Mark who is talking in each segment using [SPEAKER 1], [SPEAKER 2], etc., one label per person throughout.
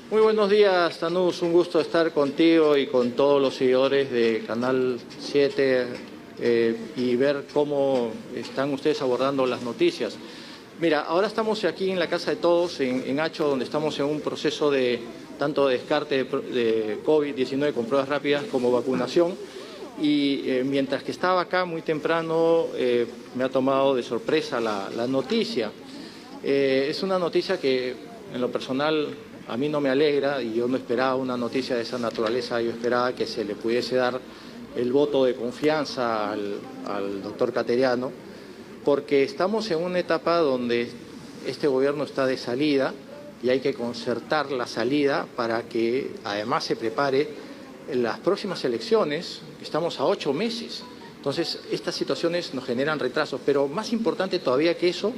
[SPEAKER 1] Muy buenos días, Tanús. Un gusto estar contigo y con todos los seguidores de Canal 7 y ver cómo están ustedes abordando las noticias. Mira, ahora estamos aquí en la Casa de Todos, en Hacho, donde estamos en un proceso de tanto de descarte de COVID-19 con pruebas rápidas como vacunación. Y mientras que estaba acá muy temprano, me ha tomado de sorpresa la noticia. Es una noticia que en lo personal a mí no me alegra y yo no esperaba una noticia de esa naturaleza. Yo esperaba que se le pudiese dar el voto de confianza al doctor Cateriano, porque estamos en una etapa donde este gobierno está de salida y hay que concertar la salida para que además se prepare las próximas elecciones. Estamos a 8 meses. Entonces, estas situaciones nos generan retrasos, pero más importante todavía que eso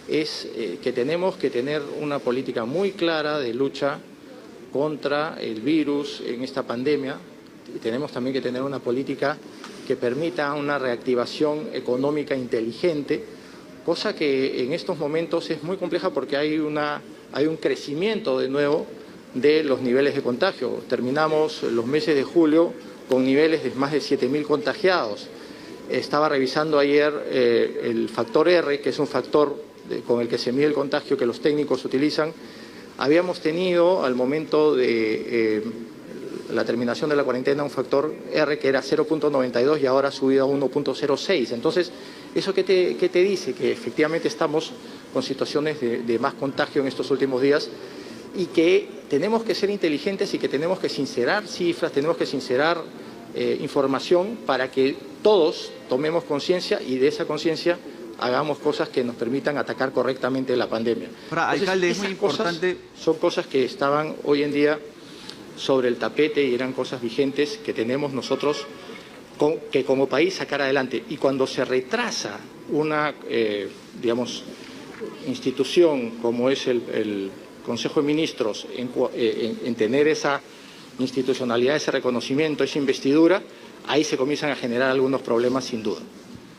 [SPEAKER 1] es que tenemos que tener una política muy clara de lucha contra el virus en esta pandemia. Y tenemos también que tener una política que permita una reactivación económica inteligente, cosa que en estos momentos es muy compleja porque hay un crecimiento de nuevo de los niveles de contagio. Terminamos los meses de julio con niveles de más de 7.000 contagiados. Estaba revisando ayer el factor R, que es un factor con el que se mide el contagio que los técnicos utilizan. Habíamos tenido al momento de la terminación de la cuarentena un factor R que era 0.92 y ahora ha subido a 1.06. Entonces, ¿eso qué te dice? Que efectivamente estamos con situaciones de más contagio en estos últimos días y que tenemos que ser inteligentes y que tenemos que sincerar cifras, tenemos que sincerar información para que todos tomemos conciencia y de esa conciencia hagamos cosas que nos permitan atacar correctamente la pandemia.
[SPEAKER 2] Ahora,
[SPEAKER 1] entonces,
[SPEAKER 2] alcalde, es muy importante.
[SPEAKER 1] Son cosas que estaban hoy en día sobre el tapete y eran cosas vigentes que tenemos nosotros que como país sacar adelante. Y cuando se retrasa una, institución como es el Consejo de Ministros en tener esa institucionalidad, ese reconocimiento, esa investidura, ahí se comienzan a generar algunos problemas sin duda.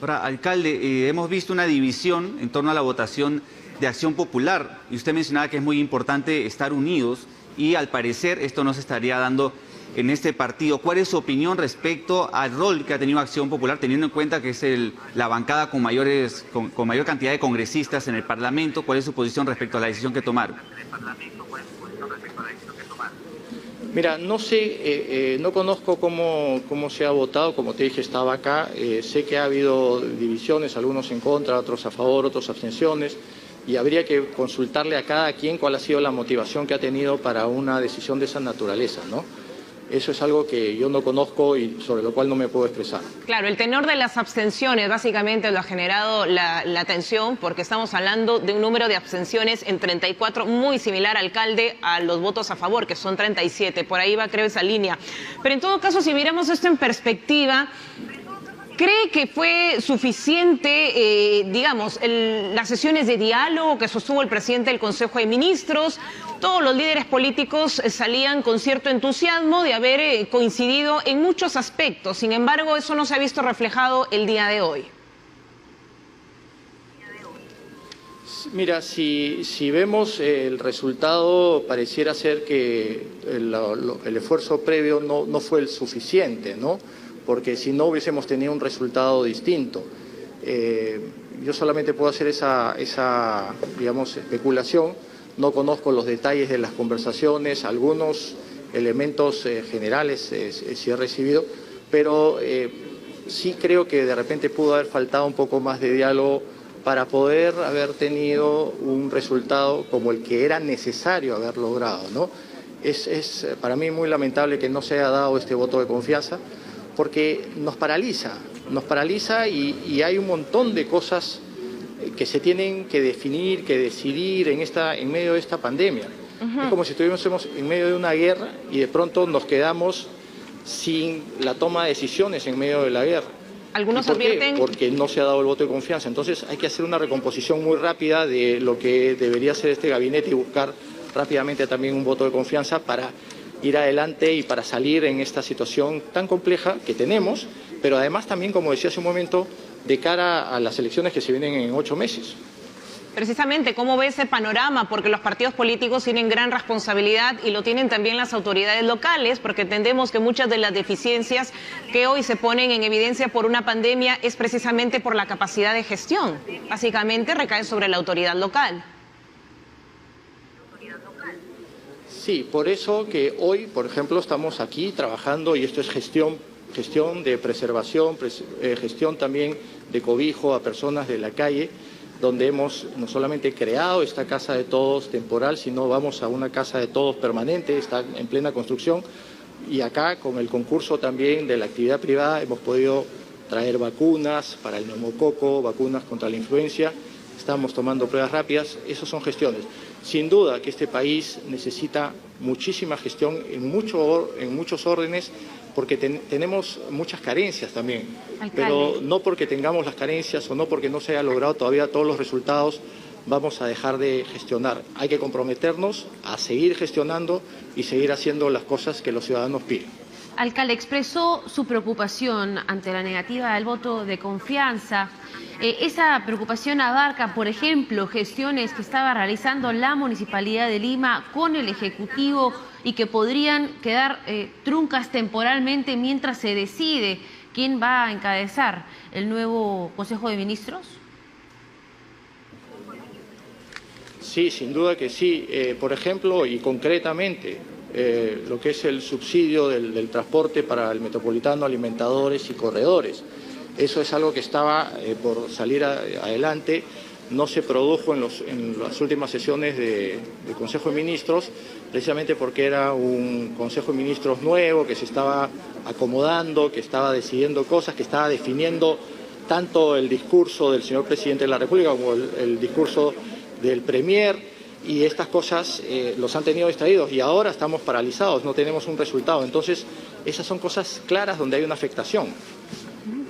[SPEAKER 2] Ahora, alcalde, hemos visto una división en torno a la votación de Acción Popular y usted mencionaba que es muy importante estar unidos y al parecer esto no se estaría dando en este partido. ¿Cuál es su opinión respecto al rol que ha tenido Acción Popular, teniendo en cuenta que es la bancada con mayor cantidad de congresistas en el Parlamento? ¿Cuál es su posición respecto a la decisión que tomaron?
[SPEAKER 1] Mira, no sé, no conozco cómo se ha votado, como te dije, estaba acá, sé que ha habido divisiones, algunos en contra, otros a favor, otros abstenciones, y habría que consultarle a cada quien cuál ha sido la motivación que ha tenido para una decisión de esa naturaleza, ¿no? Eso es algo que yo no conozco y sobre lo cual no me puedo expresar.
[SPEAKER 3] Claro, el tenor de las abstenciones básicamente lo ha generado la tensión, porque estamos hablando de un número de abstenciones en 34, muy similar, alcalde, a los votos a favor, que son 37. Por ahí va, creo, esa línea. Pero en todo caso, si miramos esto en perspectiva, ¿cree que fue suficiente, las sesiones de diálogo que sostuvo el presidente del Consejo de Ministros? Todos los líderes políticos salían con cierto entusiasmo de haber coincidido en muchos aspectos. Sin embargo, eso no se ha visto reflejado el día de hoy.
[SPEAKER 1] Mira, si vemos el resultado, pareciera ser que el esfuerzo previo no fue el suficiente, ¿no? Porque si no hubiésemos tenido un resultado distinto. Yo solamente puedo hacer esa especulación. No conozco los detalles de las conversaciones, algunos elementos generales sí he recibido, pero sí creo que de repente pudo haber faltado un poco más de diálogo para poder haber tenido un resultado como el que era necesario haber logrado, ¿no? Es para mí muy lamentable que no se haya dado este voto de confianza, porque nos paraliza y hay un montón de cosas que se tienen que definir, que decidir en medio de esta pandemia. Es como si estuviésemos en medio de una guerra y de pronto nos quedamos sin la toma de decisiones en medio de la guerra.
[SPEAKER 3] Algunos
[SPEAKER 1] ¿Por qué?
[SPEAKER 3] advierten...
[SPEAKER 1] Porque no se ha dado el voto de confianza. Entonces hay que hacer una recomposición muy rápida de lo que debería ser este gabinete y buscar rápidamente también un voto de confianza para ir adelante y para salir en esta situación tan compleja que tenemos, pero además también, como decía hace un momento, de cara a las elecciones que se vienen en 8 meses.
[SPEAKER 3] Precisamente, ¿cómo ve ese panorama? Porque los partidos políticos tienen gran responsabilidad y lo tienen también las autoridades locales, porque entendemos que muchas de las deficiencias que hoy se ponen en evidencia por una pandemia es precisamente por la capacidad de gestión. Básicamente recae sobre la autoridad local.
[SPEAKER 1] Sí, por eso que hoy, por ejemplo, estamos aquí trabajando y esto es gestión de preservación, gestión también de cobijo a personas de la calle, donde hemos no solamente creado esta Casa de Todos temporal, sino vamos a una Casa de Todos permanente, está en plena construcción, y acá con el concurso también de la actividad privada hemos podido traer vacunas para el neumococo, vacunas contra la influencia, estamos tomando pruebas rápidas, esas son gestiones. Sin duda que este país necesita muchísima gestión en muchos órdenes, porque tenemos muchas carencias también,
[SPEAKER 4] Alcalde.
[SPEAKER 1] Pero no porque tengamos las carencias o no porque no se haya logrado todavía todos los resultados, vamos a dejar de gestionar. Hay que comprometernos a seguir gestionando y seguir haciendo las cosas que los ciudadanos piden.
[SPEAKER 4] Alcalde, expresó su preocupación ante la negativa del voto de confianza. Esa preocupación abarca, por ejemplo, gestiones que estaba realizando la Municipalidad de Lima con el Ejecutivo y que podrían quedar truncas temporalmente mientras se decide quién va a encabezar el nuevo Consejo de Ministros.
[SPEAKER 1] Sí, sin duda que sí. Por ejemplo, y concretamente, lo que es el subsidio del transporte para el metropolitano, alimentadores y corredores. Eso es algo que estaba por salir adelante, no se produjo en las últimas sesiones del Consejo de Ministros, precisamente porque era un Consejo de Ministros nuevo, que se estaba acomodando, que estaba decidiendo cosas, que estaba definiendo tanto el discurso del señor Presidente de la República como el discurso del Premier, y estas cosas los han tenido distraídos y ahora estamos paralizados, no tenemos un resultado. Entonces, esas son cosas claras donde hay una afectación.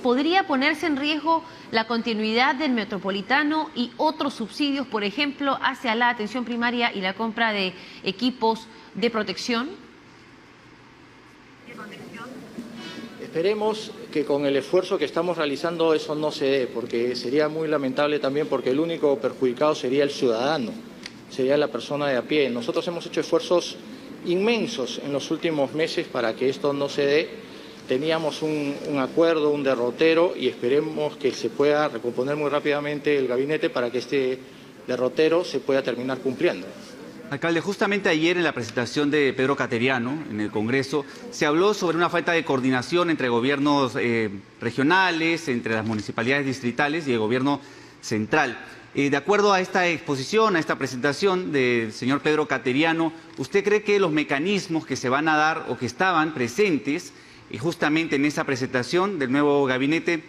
[SPEAKER 4] ¿Podría ponerse en riesgo la continuidad del metropolitano y otros subsidios, por ejemplo, hacia la atención primaria y la compra de equipos de protección?
[SPEAKER 1] Esperemos que con el esfuerzo que estamos realizando eso no se dé, porque sería muy lamentable también, porque el único perjudicado sería el ciudadano, sería la persona de a pie. Nosotros hemos hecho esfuerzos inmensos en los últimos meses para que esto no se dé. Teníamos un acuerdo, un derrotero, y esperemos que se pueda recomponer muy rápidamente el gabinete para que este derrotero se pueda terminar cumpliendo.
[SPEAKER 2] Alcalde, justamente ayer en la presentación de Pedro Cateriano en el Congreso se habló sobre una falta de coordinación entre gobiernos regionales, entre las municipalidades distritales y el gobierno central. De acuerdo a esta exposición, a esta presentación del señor Pedro Cateriano, ¿usted cree que los mecanismos que se van a dar o que estaban presentes justamente en esa presentación del nuevo gabinete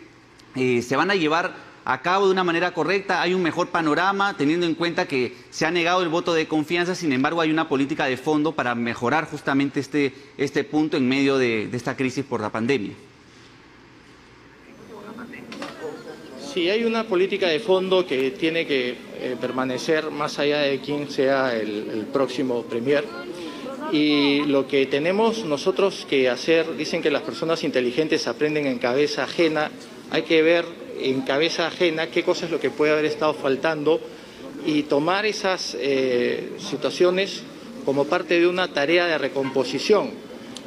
[SPEAKER 2] se van a llevar a cabo de una manera correcta? ¿Hay un mejor panorama teniendo en cuenta que se ha negado el voto de confianza, sin embargo hay una política de fondo para mejorar justamente este punto en medio de esta crisis por la pandemia?
[SPEAKER 1] Sí, hay una política de fondo que tiene que permanecer más allá de quién sea el próximo premier. Y lo que tenemos nosotros que hacer, dicen que las personas inteligentes aprenden en cabeza ajena, hay que ver en cabeza ajena qué cosa es lo que puede haber estado faltando y tomar esas situaciones como parte de una tarea de recomposición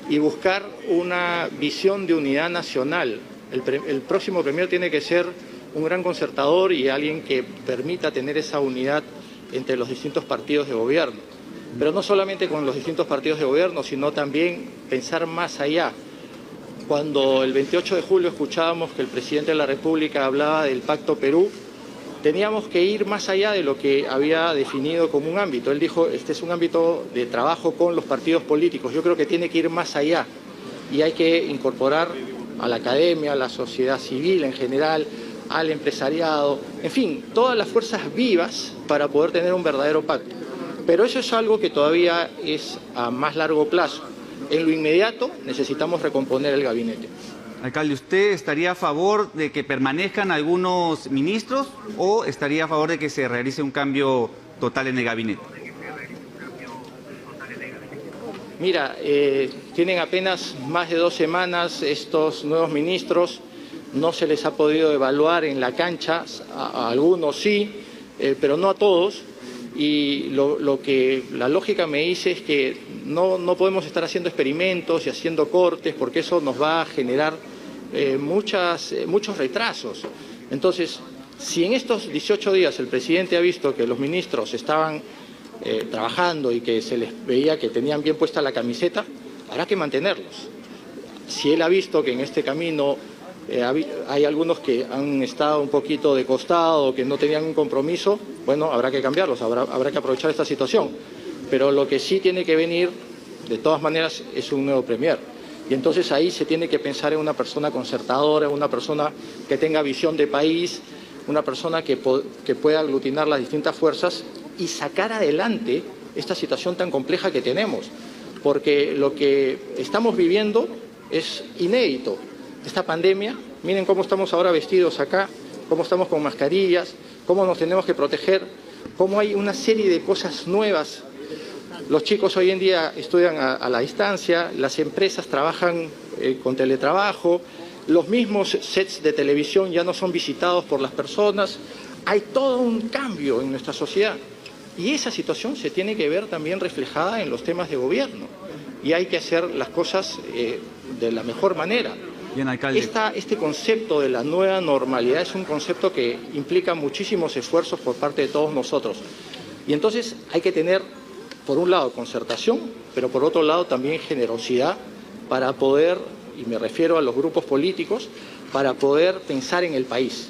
[SPEAKER 1] y buscar una visión de unidad nacional. El próximo premier tiene que ser un gran concertador y alguien que permita tener esa unidad entre los distintos partidos de gobierno. Pero no solamente con los distintos partidos de gobierno, sino también pensar más allá. Cuando el 28 de julio escuchábamos que el presidente de la República hablaba del Pacto Perú, teníamos que ir más allá de lo que había definido como un ámbito. Él dijo, este es un ámbito de trabajo con los partidos políticos. Yo creo que tiene que ir más allá y hay que incorporar a la academia, a la sociedad civil en general, al empresariado, en fin, todas las fuerzas vivas para poder tener un verdadero pacto. Pero eso es algo que todavía es a más largo plazo. En lo inmediato necesitamos recomponer el gabinete.
[SPEAKER 2] Alcalde, ¿usted estaría a favor de que permanezcan algunos ministros o estaría a favor de que se realice un cambio total en el gabinete?
[SPEAKER 1] Mira, tienen apenas más de 2 semanas estos nuevos ministros, no se les ha podido evaluar en la cancha, a algunos sí, pero no a todos. Y lo que la lógica me dice es que no podemos estar haciendo experimentos y haciendo cortes, porque eso nos va a generar muchos retrasos. Entonces, si en estos 18 días el presidente ha visto que los ministros estaban trabajando y que se les veía que tenían bien puesta la camiseta, habrá que mantenerlos. Si él ha visto que en este camino hay algunos que han estado un poquito de costado, que no tenían un compromiso, bueno, habrá que cambiarlos, habrá que aprovechar esta situación. Pero lo que sí tiene que venir, de todas maneras, es un nuevo premier. Y entonces ahí se tiene que pensar en una persona concertadora, una persona que tenga visión de país, una persona que pueda aglutinar las distintas fuerzas y sacar adelante esta situación tan compleja que tenemos. Porque lo que estamos viviendo es inédito. Esta pandemia, miren cómo estamos ahora vestidos acá, cómo estamos con mascarillas, cómo nos tenemos que proteger, cómo hay una serie de cosas nuevas. Los chicos hoy en día estudian a la distancia, las empresas trabajan con teletrabajo, los mismos sets de televisión ya no son visitados por las personas. Hay todo un cambio en nuestra sociedad y esa situación se tiene que ver también reflejada en los temas de gobierno y hay que hacer las cosas de la mejor manera.
[SPEAKER 2] Bien, alcalde.
[SPEAKER 1] Este concepto de la nueva normalidad es un concepto que implica muchísimos esfuerzos por parte de todos nosotros. Y entonces hay que tener, por un lado, concertación, pero por otro lado también generosidad para poder, y me refiero a los grupos políticos, para poder pensar en el país.